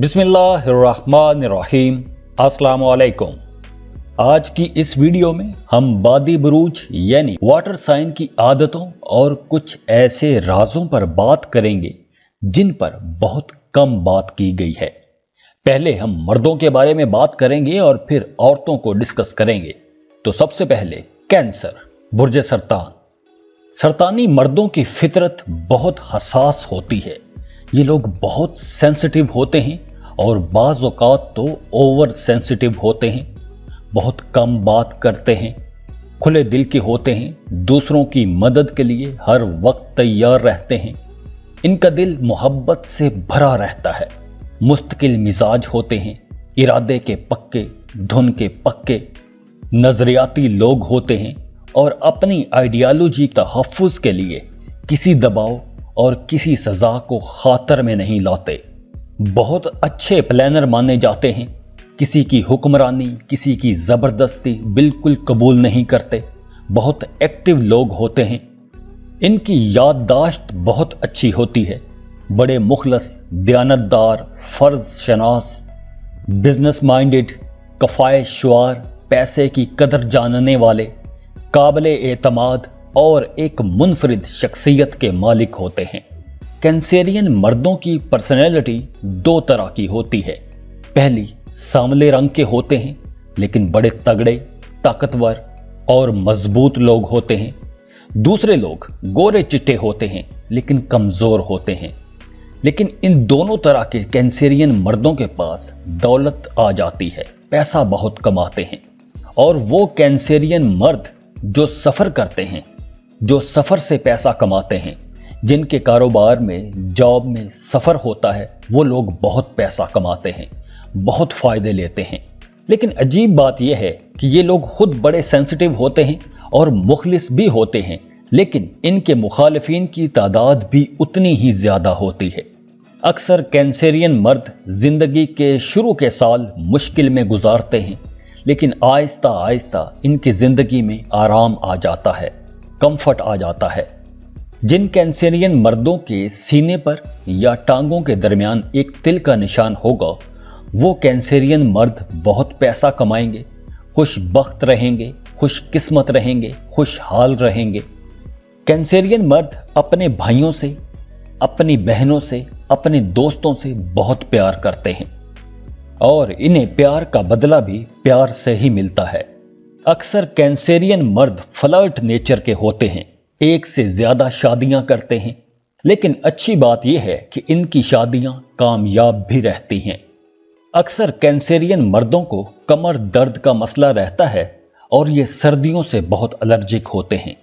बिस्मिल्लाहिर्रहमानिर्रहीम। अस्सलाम वालेकुम। आज की इस वीडियो में हम बादी बुरूज यानी वाटर साइन की आदतों और कुछ ऐसे राजों पर बात करेंगे जिन पर बहुत कम बात की गई है। पहले हम मर्दों के बारे में बात करेंगे और फिर औरतों को डिस्कस करेंगे। तो सबसे पहले कैंसर, बुर्ज सरतान। सरतानी मर्दों की फितरत बहुत हसास होती है। ये लोग बहुत सेंसिटिव होते हैं और बाज़ औक़ात तो ओवर सेंसिटिव होते हैं। बहुत कम बात करते हैं, खुले दिल के होते हैं, दूसरों की मदद के लिए हर वक्त तैयार रहते हैं। इनका दिल मोहब्बत से भरा रहता है। मुस्तकिल मिजाज होते हैं, इरादे के पक्के, धुन के पक्के, नजरियाती लोग होते हैं और अपनी आइडियालॉजी तहफ़्फ़ुज़ के लिए किसी दबाव और किसी सजा को खातर में नहीं लाते। बहुत अच्छे प्लानर माने जाते हैं। किसी की हुक्मरानी, किसी की जबरदस्ती बिल्कुल कबूल नहीं करते। बहुत एक्टिव लोग होते हैं। इनकी याददाश्त बहुत अच्छी होती है। बड़े मुखलस, दयानतदार, फर्ज शनास, बिजनेस माइंडेड, कफ़ाए शुआर, पैसे की कदर जानने वाले, काबिले एतमाद और एक मुनफरिद शख्सियत के मालिक होते हैं। कैंसेरियन मर्दों की पर्सनैलिटी दो तरह की होती है। पहली, सांवले रंग के होते हैं लेकिन बड़े तगड़े, ताकतवर और मजबूत लोग होते हैं। दूसरे लोग गोरे चिट्टे होते हैं लेकिन कमजोर होते हैं। लेकिन इन दोनों तरह के कैंसेरियन मर्दों के पास दौलत आ जाती है, पैसा बहुत कमाते हैं। और वो कैंसेरियन मर्द जो सफर करते हैं, जो सफर से पैसा कमाते हैं, जिनके कारोबार में, जॉब में सफर होता है, वो लोग बहुत पैसा कमाते हैं, बहुत फायदे लेते हैं। लेकिन अजीब बात यह है कि ये लोग खुद बड़े सेंसिटिव होते हैं और मुखलिस भी होते हैं, लेकिन इनके मुखालिफिन की तादाद भी उतनी ही ज्यादा होती है। अक्सर कैंसेरियन मर्द जिंदगी के शुरू के साल मुश्किल में गुजारते हैं, लेकिन आहिस्ता आहिस्ता इनकी जिंदगी में आराम आ जाता है, कंफर्ट आ जाता है। जिन कैंसेरियन मर्दों के सीने पर या टांगों के दरमियान एक तिल का निशान होगा, वो कैंसेरियन मर्द बहुत पैसा कमाएंगे, खुशबख्त रहेंगे, खुशकिस्मत रहेंगे, खुशहाल रहेंगे। कैंसेरियन मर्द अपने भाइयों से, अपनी बहनों से, अपने दोस्तों से बहुत प्यार करते हैं और इन्हें प्यार का बदला भी प्यार से ही मिलता है। अक्सर कैंसेरियन मर्द फ्लर्ट नेचर के होते हैं, एक से ज्यादा शादियां करते हैं। लेकिन अच्छी बात यह है कि इनकी शादियां कामयाब भी रहती हैं। अक्सर कैंसेरियन मर्दों को कमर दर्द का मसला रहता है और ये सर्दियों से बहुत एलर्जिक होते हैं।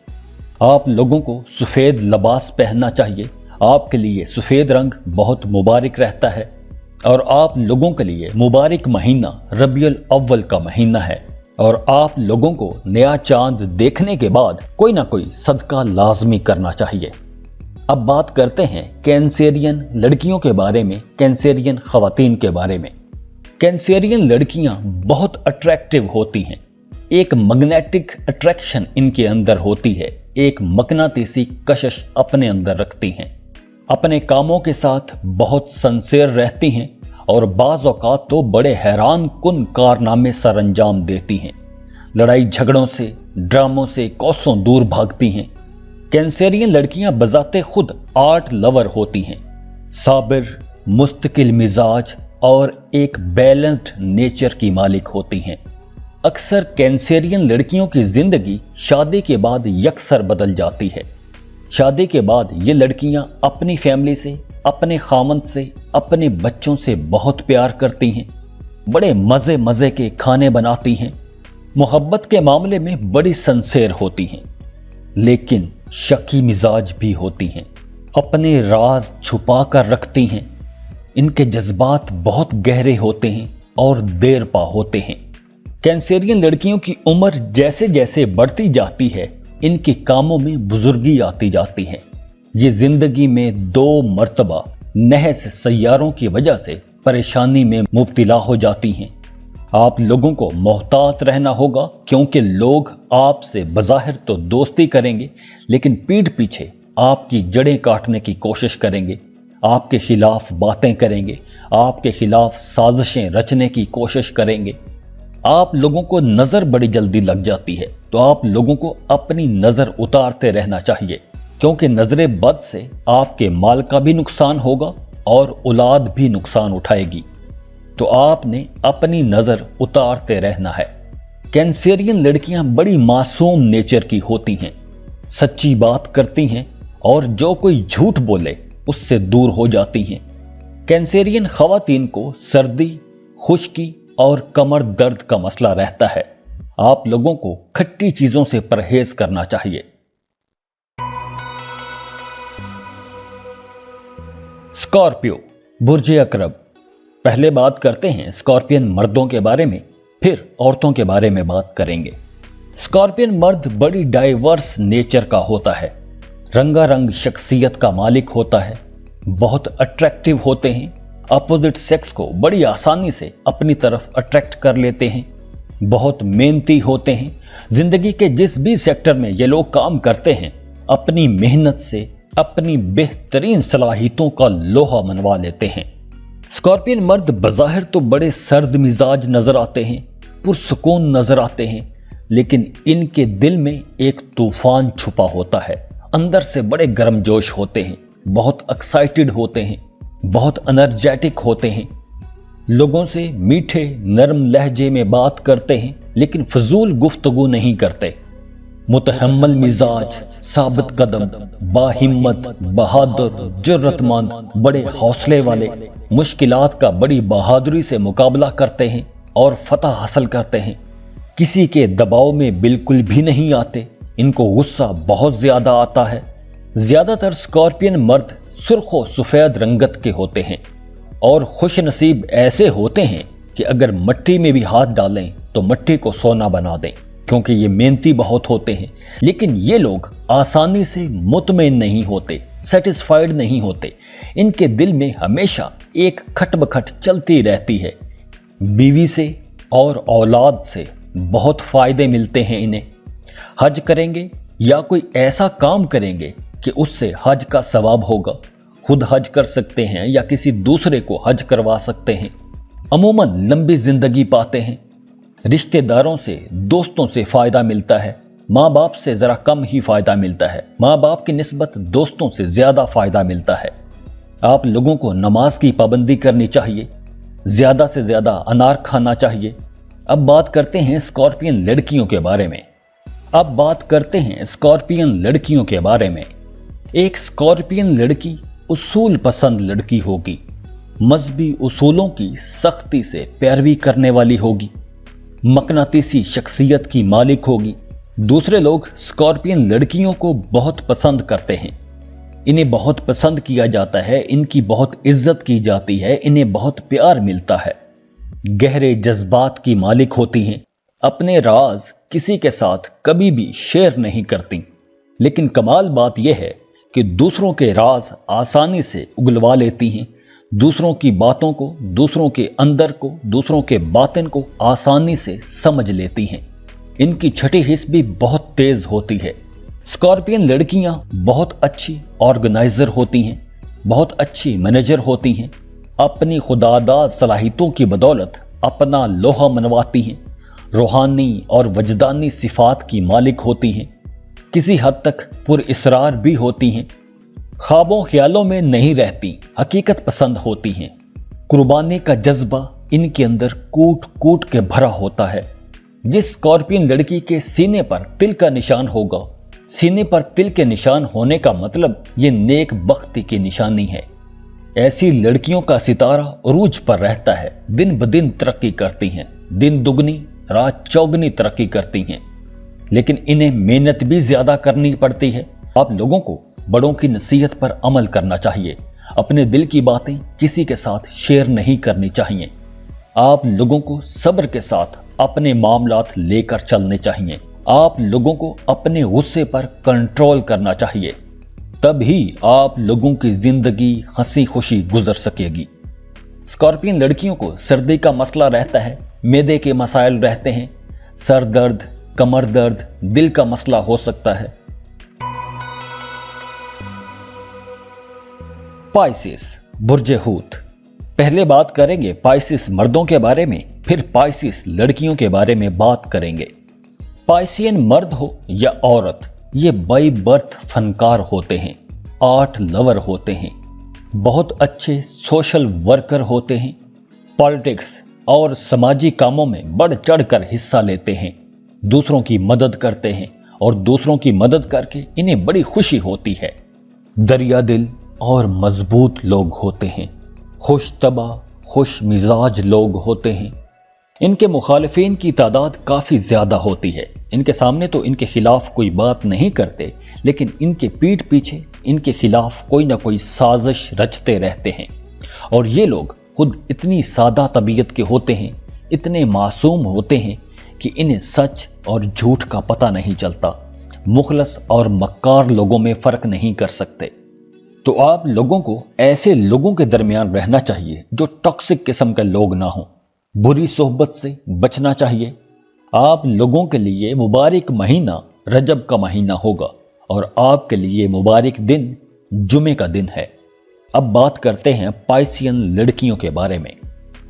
आप लोगों को सफेद लिबास पहनना चाहिए। आपके लिए सफेद रंग बहुत मुबारक रहता है और आप लोगों के लिए मुबारक महीना रबियुल अव्वल का महीना है और आप लोगों को नया चांद देखने के बाद कोई ना कोई सदका लाजमी करना चाहिए। अब बात करते हैं कैंसेरियन लड़कियों के बारे में, कैंसेरियन खवातीन के बारे में। कैंसेरियन लड़कियां बहुत अट्रैक्टिव होती हैं। एक मैग्नेटिक अट्रैक्शन इनके अंदर होती है, एक मकनातीसी कशिश अपने अंदर रखती हैं। अपने कामों के साथ बहुत सिंसियर रहती हैं और बाज़ औक़ात तो बड़े हैरान कुन कारनामे सर अंजाम देती हैं। लड़ाई झगड़ों से, ड्रामों से कोसों दूर भागती हैं। कैंसेरियन लड़कियां बजाते खुद आर्ट लवर होती हैं, साबिर, मुस्तकिल मिजाज और एक बैलेंस्ड नेचर की मालिक होती हैं। अक्सर कैंसेरियन लड़कियों की जिंदगी शादी के बाद यकसर बदल जाती है। शादी के बाद ये लड़कियां अपनी फैमिली से, अपने खामंद से, अपने बच्चों से बहुत प्यार करती हैं। बड़े मजे मजे के खाने बनाती हैं। मोहब्बत के मामले में बड़ी सिंसियर होती हैं, लेकिन शकी मिजाज भी होती हैं। अपने राज छुपा कर रखती हैं। इनके जज्बात बहुत गहरे होते हैं और देरपा होते हैं। कैंसेरियन लड़कियों की उम्र जैसे जैसे बढ़ती जाती है, इनके कामों में बुजुर्गी आती जाती है। ये जिंदगी में 2 मर्तबा नहस सैयारों की वजह से परेशानी में मुब्तला हो जाती हैं। आप लोगों को मोहतात रहना होगा, क्योंकि लोग आपसे बज़ाहिर तो दोस्ती करेंगे लेकिन पीठ पीछे आपकी जड़ें काटने की कोशिश करेंगे। آپ کے خلاف باتیں کریں گے، آپ کے خلاف سازشیں رچنے کی کوشش کریں گے۔ آپ لوگوں کو نظر بڑی جلدی لگ جاتی ہے، تو آپ لوگوں کو اپنی نظر اتارتے رہنا چاہیے، کیونکہ نظر بد سے آپ کے مال کا بھی نقصان ہوگا اور اولاد بھی نقصان اٹھائے گی۔ تو آپ نے اپنی نظر اتارتے رہنا ہے۔ کینسیرین لڑکیاں بڑی معصوم نیچر کی ہوتی ہیں، سچی بات کرتی ہیں اور جو کوئی جھوٹ بولے اس سے دور ہو جاتی ہیں۔ کینسیرین خواتین کو سردی، خشکی اور کمر درد کا مسئلہ رہتا ہے۔ آپ لوگوں کو کھٹی چیزوں سے پرہیز کرنا چاہیے۔ اسکارپیو، برج عقرب۔ پہلے بات کرتے ہیں اسکارپین مردوں کے بارے میں، پھر عورتوں کے بارے میں بات کریں گے۔ اسکارپین مرد بڑی ڈائیورس نیچر کا ہوتا ہے، رنگا رنگ شخصیت کا مالک ہوتا ہے، بہت اٹریکٹیو ہوتے ہیں، اپوزٹ سیکس کو بڑی آسانی سے اپنی طرف اٹریکٹ کر لیتے ہیں، بہت محنتی ہوتے ہیں۔ زندگی کے جس بھی سیکٹر میں یہ لوگ کام کرتے ہیں، اپنی محنت سے اپنی بہترین صلاحیتوں کا لوہا منوا لیتے ہیں۔ اسکارپین مرد بظاہر تو بڑے سرد مزاج نظر آتے ہیں، پرسکون نظر آتے ہیں، لیکن ان کے دل میں ایک طوفان چھپا ہوتا ہے۔ اندر سے بڑے گرم جوش ہوتے ہیں، بہت ایکسائٹڈ ہوتے ہیں، بہت انرجیٹک ہوتے ہیں، لوگوں سے میٹھے نرم لہجے میں بات کرتے ہیں، لیکن فضول گفتگو نہیں کرتے۔ متحمل مزاج، ثابت قدم، باہمت، بہادر، جرأت مند، بڑے حوصلے والے، مشکلات کا بڑی بہادری سے مقابلہ کرتے ہیں اور فتح حاصل کرتے ہیں۔ کسی کے دباؤ میں بالکل بھی نہیں آتے، ان کو غصہ بہت زیادہ آتا ہے۔ زیادہ تر اسکارپین مرد سرخ و سفید رنگت کے ہوتے ہیں اور خوش نصیب ایسے ہوتے ہیں کہ اگر مٹی میں بھی ہاتھ ڈالیں تو مٹی کو سونا بنا دیں، کیونکہ یہ محنتی بہت ہوتے ہیں۔ لیکن یہ لوگ آسانی سے مطمئن نہیں ہوتے، سیٹسفائیڈ نہیں ہوتے۔ ان کے دل میں ہمیشہ ایک کھٹ بکھٹ چلتی رہتی ہے۔ بیوی سے اور اولاد سے بہت فائدے ملتے ہیں انہیں۔ حج کریں گے یا کوئی ایسا کام کریں گے کہ اس سے حج کا ثواب ہوگا، خود حج کر سکتے ہیں یا کسی دوسرے کو حج کروا سکتے ہیں۔ عموماً لمبی زندگی پاتے ہیں۔ رشتہ داروں سے، دوستوں سے فائدہ ملتا ہے، ماں باپ سے ذرا کم ہی فائدہ ملتا ہے، ماں باپ کی نسبت دوستوں سے زیادہ فائدہ ملتا ہے۔ آپ لوگوں کو نماز کی پابندی کرنی چاہیے، زیادہ سے زیادہ انار کھانا چاہیے۔ اب بات کرتے ہیں اسکارپین لڑکیوں کے بارے میں۔ ایک اسکارپین لڑکی اصول پسند لڑکی ہوگی، مذہبی اصولوں کی سختی سے پیروی کرنے والی ہوگی، مقناطیسی شخصیت کی مالک ہوگی۔ دوسرے لوگ اسکارپین لڑکیوں کو بہت پسند کرتے ہیں، انہیں بہت پسند کیا جاتا ہے، ان کی بہت عزت کی جاتی ہے، انہیں بہت پیار ملتا ہے۔ گہرے جذبات کی مالک ہوتی ہیں، اپنے راز کسی کے ساتھ کبھی بھی شیئر نہیں کرتی، لیکن کمال بات یہ ہے کہ دوسروں کے راز آسانی سے اگلوا لیتی ہیں، دوسروں کی باتوں کو، دوسروں کے اندر کو، دوسروں کے باطن کو آسانی سے سمجھ لیتی ہیں۔ ان کی چھٹی حس بھی بہت تیز ہوتی ہے۔ اسکارپین لڑکیاں بہت اچھی آرگنائزر ہوتی ہیں، بہت اچھی مینیجر ہوتی ہیں، اپنی خداداد صلاحیتوں کی بدولت اپنا لوہا منواتی ہیں، روحانی اور وجدانی صفات کی مالک ہوتی ہیں، کسی حد تک پر اسرار بھی ہوتی ہیں، خوابوں خیالوں میں نہیں رہتی، حقیقت پسند ہوتی ہیں۔ قربانی کا جذبہ ان کے اندر کوٹ کوٹ کے بھرا ہوتا ہے۔ جس اسکارپین لڑکی کے سینے پر تل کا نشان ہوگا، سینے پر تل کے نشان ہونے کا مطلب یہ نیک بختی کی نشانی ہے۔ ایسی لڑکیوں کا ستارہ عروج پر رہتا ہے، دن بدن ترقی کرتی ہیں، دن دگنی رات چوگنی ترقی کرتی ہیں، لیکن انہیں محنت بھی زیادہ کرنی پڑتی ہے۔ آپ لوگوں کو بڑوں کی نصیحت پر عمل کرنا چاہیے، اپنے دل کی باتیں کسی کے ساتھ شیئر نہیں کرنی چاہیے۔ آپ لوگوں کو صبر کے ساتھ اپنے معاملات لے کر چلنے چاہیے۔ آپ لوگوں کو اپنے غصے پر کنٹرول کرنا چاہیے، تب ہی آپ لوگوں کی زندگی ہنسی خوشی گزر سکے گی۔ اسکارپین لڑکیوں کو سردی کا مسئلہ رہتا ہے، معدے کے مسائل رہتے ہیں، سر درد، کمر درد، دل کا مسئلہ ہو سکتا ہے۔ पाइसिस बुर्ज हूत। पहले बात करेंगे पाइसिस मर्दों के बारे में, फिर पाइसिस लड़कियों के बारे में बात करेंगे। पाइसियन मर्द हो या औरत, ये बाई बर्थ फनकार होते हैं, आर्ट लवर होते हैं, बहुत अच्छे सोशल वर्कर होते हैं, पॉलिटिक्स और सामाजिक कामों में बढ़ चढ़कर हिस्सा लेते हैं, दूसरों की मदद करते हैं और दूसरों की मदद करके इन्हें बड़ी खुशी होती है। दरिया दिल और मजबूत लोग होते हैं, खुश तबा खुश मिजाज लोग होते हैं। इनके मुखालिफिन की तादाद काफी ज्यादा होती है। इनके सामने तो इनके खिलाफ कोई बात नहीं करते, लेकिन इनके पीठ पीछे इनके खिलाफ कोई ना कोई साजिश रचते रहते हैं। और ये लोग खुद इतनी सादा तबीयत के होते हैं, इतने मासूम होते हैं कि इन्हें सच और झूठ का पता नहीं चलता। मुखलस और मक्कार लोगों में फर्क नहीं कर सकते। तो आप लोगों को ऐसे लोगों के दरमियान रहना चाहिए जो टॉक्सिक किस्म के लोग ना हो। बुरी सोहबत से बचना चाहिए। आप लोगों के लिए मुबारक महीना रजब का महीना होगा और आपके लिए मुबारक दिन जुमे का दिन है। अब बात करते हैं पाइसियन लड़कियों के बारे में।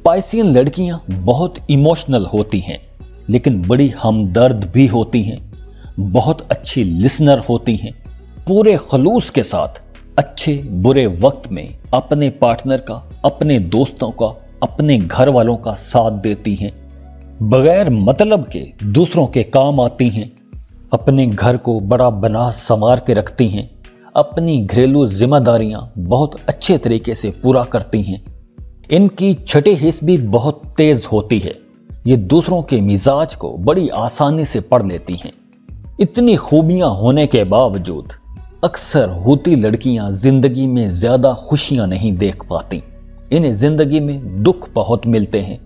पाइसियन लड़कियां बहुत इमोशनल होती हैं, लेकिन बड़ी हमदर्द भी होती हैं, बहुत अच्छी लिसनर होती हैं, पूरे खलूस के साथ अच्छे बुरे वक्त में अपने पार्टनर का, अपने दोस्तों का, अपने घर वालों का साथ देती हैं, बगैर मतलब के दूसरों के काम आती हैं, अपने घर को बड़ा बना संवार के रखती हैं, अपनी घरेलू जिम्मेदारियां बहुत अच्छे तरीके से पूरा करती हैं। इनकी छठी हिस्स भी बहुत तेज होती है। ये दूसरों के मिजाज को बड़ी आसानी से पढ़ लेती हैं। इतनी खूबियां होने के बावजूद अक्सर होती लड़कियां जिंदगी में ज्यादा खुशियां नहीं देख पाती। इन्हें जिंदगी में दुख बहुत मिलते हैं,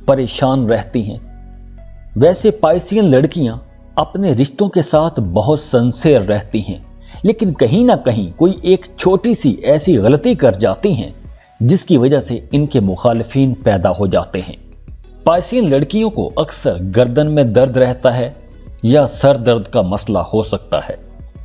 परेशान रहती हैं। वैसे पाइसियन लड़कियां अपने रिश्तों के साथ बहुत सिंसियर रहती हैं, लेकिन कहीं ना कहीं कोई एक छोटी सी ऐसी गलती कर जाती हैं जिसकी वजह से इनके मुखालिफिन पैदा हो जाते हैं। पाइसियन लड़कियों को अक्सर गर्दन में दर्द रहता है या सर दर्द का मसला हो सकता है।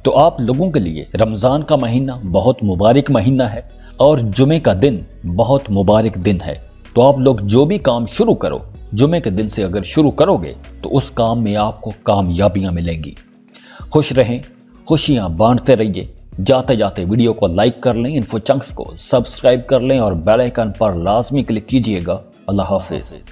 तो आप लोगों के लिए रमजान का महीना बहुत मुबारक महीना है और जुमे का दिन बहुत मुबारक दिन है। तो आप लोग जो भी काम शुरू करो, जुमे के दिन से अगर शुरू करोगे तो उस काम में आपको कामयाबियां मिलेंगी। खुश रहें, खुशियां बांटते रहिए। जाते जाते वीडियो को लाइक कर लें, इन्फो चंक्स को सब्सक्राइब कर लें और बेल आइकन पर लाजमी क्लिक कीजिएगा। अल्लाह हाफिज।